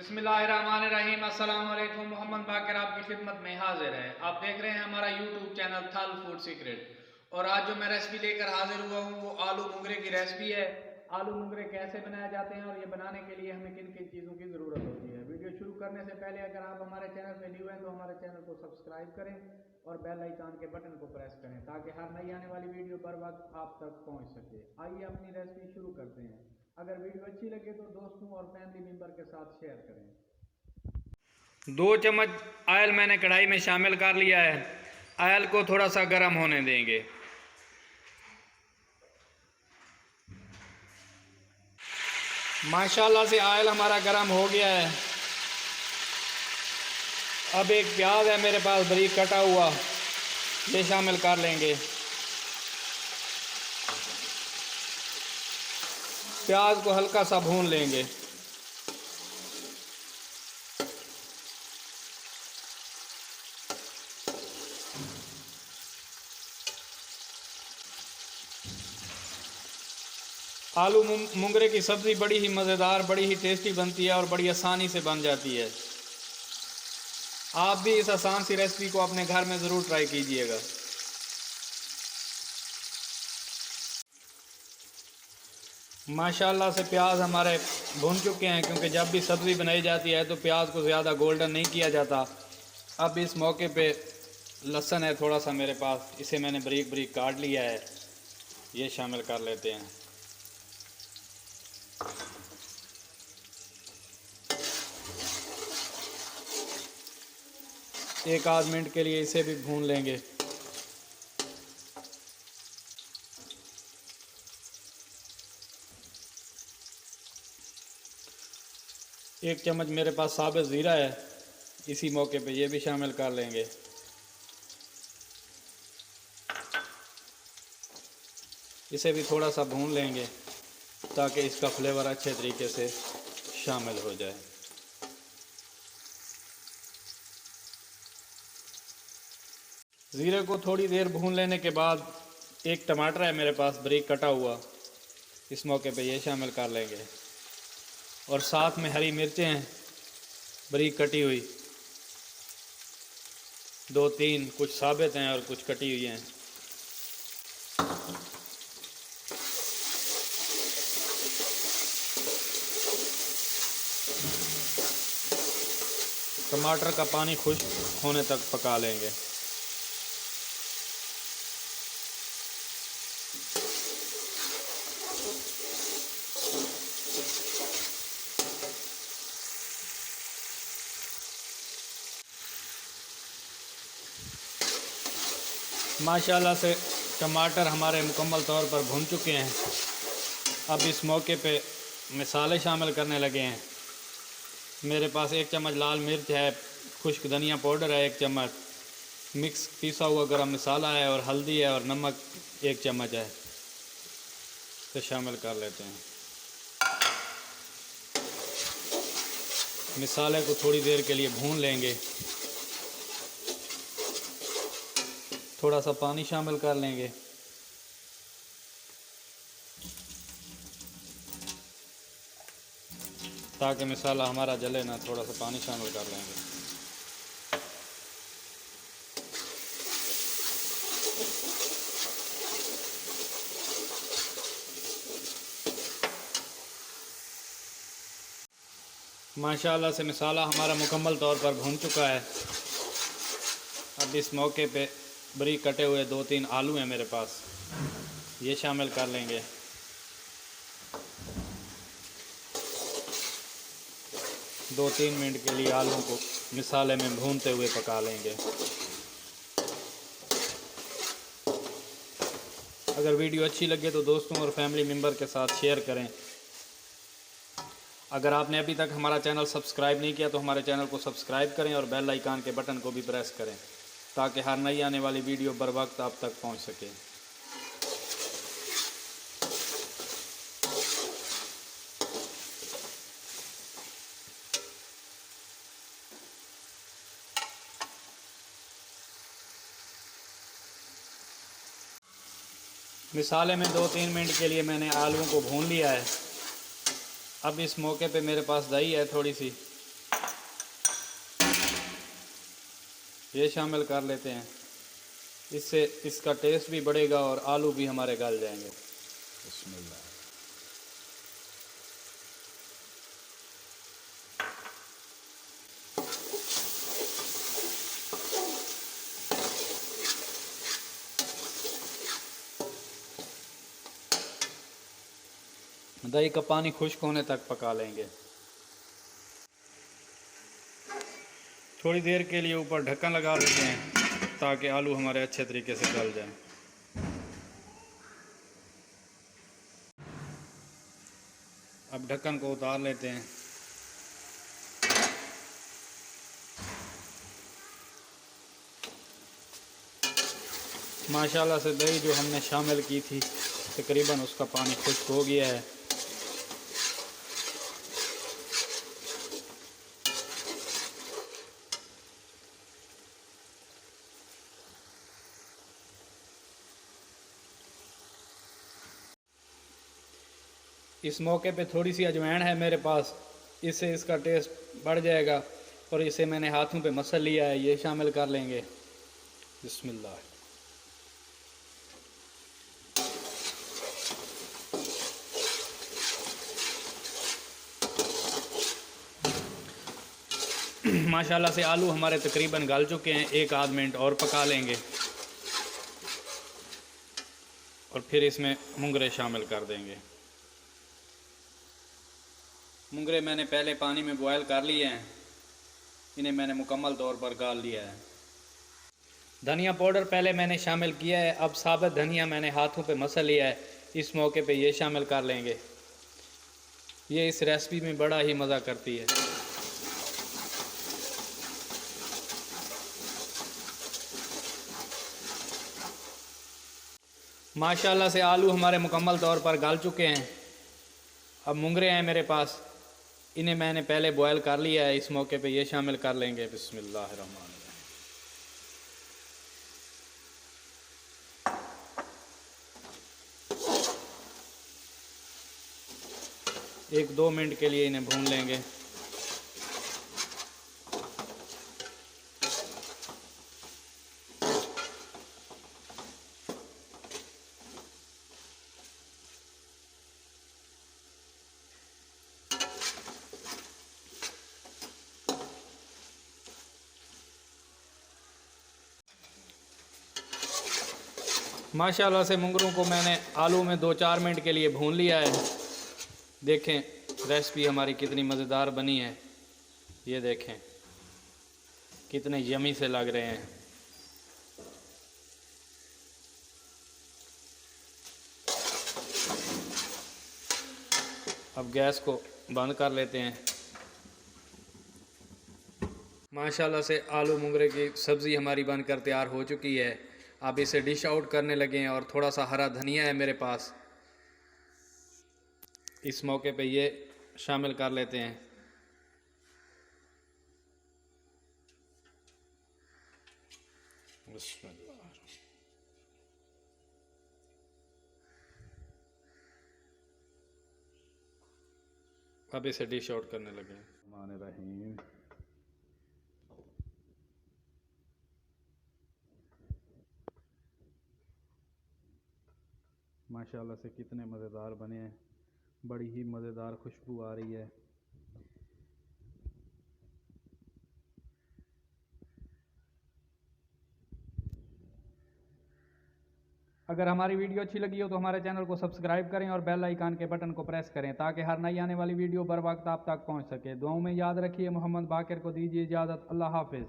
बिस्मिल्लाहिर्रहमानिर्रहीम। अस्सलाम वालेकुम। मोहम्मद बाकर आपकी खिदमत में हाजिर है। आप देख रहे हैं हमारा यूट्यूब चैनल थल फूड सीक्रेट। और आज जो मैं रेसिपी लेकर हाजिर हुआ हूँ वो आलू मुंगरे की रेसिपी है। आलू मुंगरे कैसे बनाए जाते हैं और ये बनाने के लिए हमें किन किन चीज़ों की ज़रूरत होती है। वीडियो शुरू करने से पहले अगर आप हमारे चैनल पर न्यू हैं तो हमारे चैनल को सब्सक्राइब करें और बेल आइकन के बटन को प्रेस करें ताकि हर नई आने वाली वीडियो बर वक्त आप तक पहुँच सके। आइए अपनी रेसिपी शुरू करते हैं। अगर वीडियो अच्छी लगे तो दोस्तों और फैमिली मेम्बर के साथ शेयर करें। 2 चम्मच ऑयल मैंने कढ़ाई में शामिल कर लिया है। ऑयल को थोड़ा सा गर्म होने देंगे। माशाल्लाह से ऑयल हमारा गर्म हो गया है। अब एक प्याज है मेरे पास बारीक कटा हुआ, ये शामिल कर लेंगे। प्याज को हल्का सा भून लेंगे। आलू मुंगरे की सब्ज़ी बड़ी ही मज़ेदार, बड़ी ही टेस्टी बनती है और बड़ी आसानी से बन जाती है। आप भी इस आसान सी रेसिपी को अपने घर में ज़रूर ट्राई कीजिएगा। माशाल्लाह से प्याज हमारे भून चुके हैं, क्योंकि जब भी सब्ज़ी बनाई जाती है तो प्याज को ज़्यादा गोल्डन नहीं किया जाता। अब इस मौके पे लहसुन है थोड़ा सा मेरे पास, इसे मैंने बारीक बारीक काट लिया है, ये शामिल कर लेते हैं। एक आध मिनट के लिए इसे भी भून लेंगे। एक चम्मच मेरे पास साबुत ज़ीरा है, इसी मौके पे ये भी शामिल कर लेंगे। इसे भी थोड़ा सा भून लेंगे ताकि इसका फ्लेवर अच्छे तरीके से शामिल हो जाए। ज़ीरे को थोड़ी देर भून लेने के बाद एक टमाटर है मेरे पास बारीक कटा हुआ, इस मौके पे ये शामिल कर लेंगे। और साथ में हरी मिर्चें हैं बारीक कटी हुई, 2-3 कुछ साबित हैं और कुछ कटी हुई हैं। टमाटर का पानी खुश्क होने तक पका लेंगे। माशाल्लाह से टमाटर हमारे मुकम्मल तौर पर भून चुके हैं। अब इस मौके पे मसाले शामिल करने लगे हैं। मेरे पास 1 चम्मच लाल मिर्च है, खुश्क धनिया पाउडर है 1 चम्मच, मिक्स पिसा हुआ गरम मसाला है और हल्दी है और नमक 1 चम्मच है, तो शामिल कर लेते हैं। मसाले को थोड़ी देर के लिए भून लेंगे। थोड़ा सा पानी शामिल कर लेंगे। ताकि मसाला हमारा जले ना, थोड़ा सा पानी शामिल कर लेंगे। माशाल्लाह से मसाला हमारा मुकम्मल तौर पर भून चुका है। अब इस मौके पे बारीक कटे हुए 2-3 आलू हैं मेरे पास, ये शामिल कर लेंगे। दो 3 मिनट के लिए आलू को मसाले में भूनते हुए पका लेंगे। अगर वीडियो अच्छी लगे तो दोस्तों और फैमिली मेम्बर के साथ शेयर करें। अगर आपने अभी तक हमारा चैनल सब्सक्राइब नहीं किया तो हमारे चैनल को सब्सक्राइब करें और बेल आइकन के बटन को भी प्रेस करें ताकि हर नई आने वाली वीडियो बर वक्त आप तक पहुंच सके। मसाले में 2-3 मिनट के लिए मैंने आलूओं को भून लिया है। अब इस मौके पे मेरे पास दही है थोड़ी सी, ये शामिल कर लेते हैं। इससे इसका टेस्ट भी बढ़ेगा और आलू भी हमारे गल जाएंगे। बिस्मिल्लाह। दही का पानी खुश्क होने तक पका लेंगे। थोड़ी देर के लिए ऊपर ढक्कन लगा देते हैं ताकि आलू हमारे अच्छे तरीके से गल जाएं। अब ढक्कन को उतार लेते हैं। माशाल्लाह से दही जो हमने शामिल की थी तकरीबन उसका पानी खुश्क हो गया है। इस मौके पे थोड़ी सी अजवाइन है मेरे पास, इससे इसका टेस्ट बढ़ जाएगा और इसे मैंने हाथों पे मसल लिया है, ये शामिल कर लेंगे। बिस्मिल्लाह। माशाल्लाह से आलू हमारे तकरीबन गल चुके हैं, एक आध मिनट और पका लेंगे और फिर इसमें मुंगरे शामिल कर देंगे। मुंगरे मैंने पहले पानी में बॉयल कर लिए हैं, इन्हें मैंने मुकम्मल तौर पर गाल लिया है। धनिया पाउडर पहले मैंने शामिल किया है, अब साबुत धनिया मैंने हाथों पे मसल लिया है, इस मौके पे ये शामिल कर लेंगे। ये इस रेसिपी में बड़ा ही मज़ा करती है। माशाल्लाह से आलू हमारे मुकम्मल तौर पर गल चुके हैं। अब मुंगरे हैं मेरे पास, इन्हें मैंने पहले बॉयल कर लिया है, इस मौके पे ये शामिल कर लेंगे। बिस्मिल्लाहिर्रहमानिर्रहीम। एक दो मिनट के लिए इन्हें भून लेंगे। माशाल्लाह से मुंगरों को मैंने आलू में 2-4 मिनट के लिए भून लिया है। देखें रेसिपी हमारी कितनी मज़ेदार बनी है, ये देखें कितने यमी से लग रहे हैं। अब गैस को बंद कर लेते हैं। माशाल्लाह से आलू मुंगरे की सब्ज़ी हमारी बनकर तैयार हो चुकी है। अब इसे डिश आउट करने लगे हैं और थोड़ा सा हरा धनिया है मेरे पास, इस मौके पे ये शामिल कर लेते हैं। अब इसे डिश आउट करने लगे हैं। माशाल्लाह से कितने मज़ेदार बने हैं, बड़ी ही मज़ेदार खुशबू आ रही है। अगर हमारी वीडियो अच्छी लगी हो तो हमारे चैनल को सब्सक्राइब करें और बेल आइकन के बटन को प्रेस करें ताकि हर नई आने वाली वीडियो बर वक्त आप तक पहुंच सके। दुआओं में याद रखिए। मोहम्मद बाकिर को दीजिए इजाज़त। अल्लाह हाफिज़।